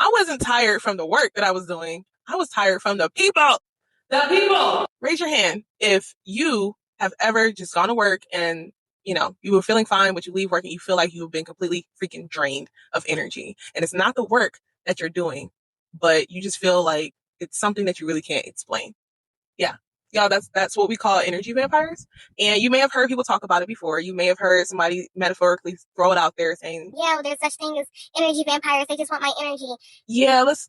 I wasn't tired from the work that I was doing. I was tired from the people. The people. Raise your hand if you have ever just gone to work and you were feeling fine, but you leave work and you feel like you've been completely freaking drained of energy. And it's not the work that you're doing, but you just feel like it's something that you really can't explain. Yeah. Y'all, that's what we call energy vampires. And you may have heard people talk about it before. You may have heard somebody metaphorically throw it out there saying, yeah, well, there's such thing as energy vampires. They just want my energy. yeah, let's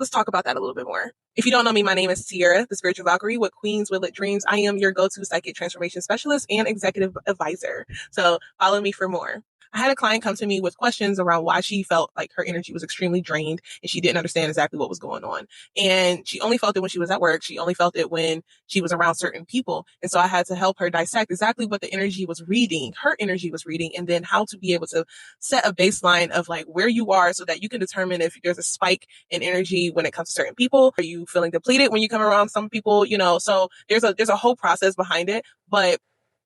talk about that a little bit more. If you don't know me, my name is Sierra, the spiritual Valkyrie with Queens with Lit Dreams. I am your go-to psychic transformation specialist and executive advisor. So follow me for more. I had a client come to me with questions around why she felt like her energy was extremely drained and she didn't understand exactly what was going on. And she only felt it when she was at work. She only felt it when she was around certain people. And so I had to help her dissect exactly what the energy was reading, her energy was reading, and then how to be able to set a baseline of like where you are so that you can determine if there's a spike in energy when it comes to certain people. Are you feeling depleted when you come around some people? So there's a whole process behind it. But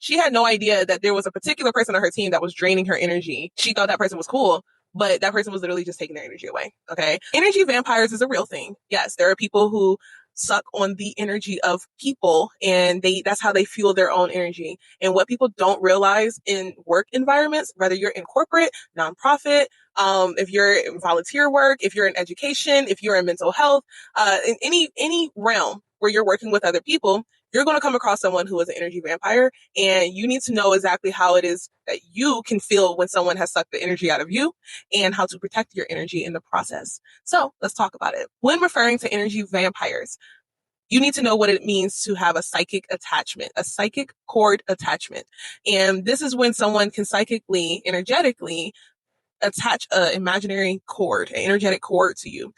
she had no idea that there was a particular person on her team that was draining her energy. She thought that person was cool, but that person was literally just taking their energy away. Okay. Energy vampires is a real thing. Yes, there are people who suck on the energy of people and that's how they fuel their own energy. And what people don't realize in work environments, whether you're in corporate, nonprofit, if you're in volunteer work, if you're in education, if you're in mental health, in any realm where you're working with other people, you're going to come across someone who is an energy vampire, and you need to know exactly how it is that you can feel when someone has sucked the energy out of you and how to protect your energy in the process. So let's talk about it. When referring to energy vampires, you need to know what it means to have a psychic attachment, a psychic cord attachment. And this is when someone can psychically, energetically attach an imaginary cord, an energetic cord to you.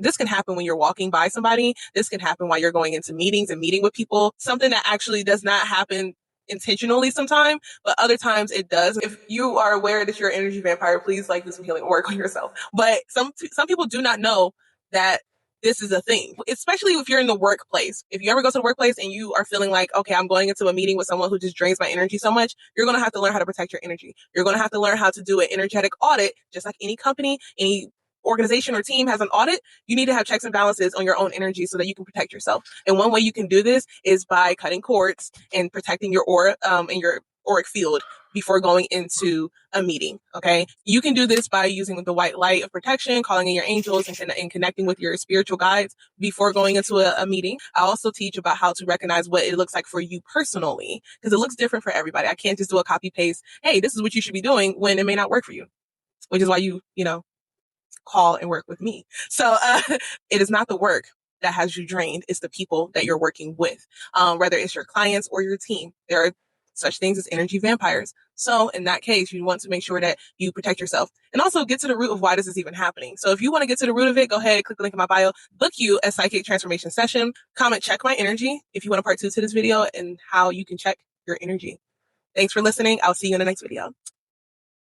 This can happen when you're walking by somebody. This can happen while you're going into meetings and meeting with people, something that actually does not happen intentionally sometimes, but other times it does. If you are aware that you're an energy vampire, please do some healing work on yourself. But some people do not know that this is a thing, especially if you're in the workplace. If you ever go to the workplace and you are feeling like, okay, I'm going into a meeting with someone who just drains my energy so much, you're going to have to learn how to protect your energy. You're going to have to learn how to do an energetic audit, just like any company, any organization or team has an audit. You need to have checks and balances on your own energy so that you can protect yourself. And one way you can do this is by cutting cords and protecting your aura and your auric field before going into a meeting. Okay. You can do this by using the white light of protection, calling in your angels and connecting with your spiritual guides before going into a meeting. I also teach about how to recognize what it looks like for you personally, because it looks different for everybody. I can't just do a copy paste. Hey, this is what you should be doing when it may not work for you, which is why you call and work with me. So it is not the work that has you drained. It's the people that you're working with, whether it's your clients or your team. There are such things as energy vampires. So in that case, you want to make sure that you protect yourself and also get to the root of why this is even happening. So if you want to get to the root of it, go ahead, click the link in my bio, book you a psychic transformation session, comment, check my energy if you want a part 2 to this video and how you can check your energy. Thanks for listening. I'll see you in the next video.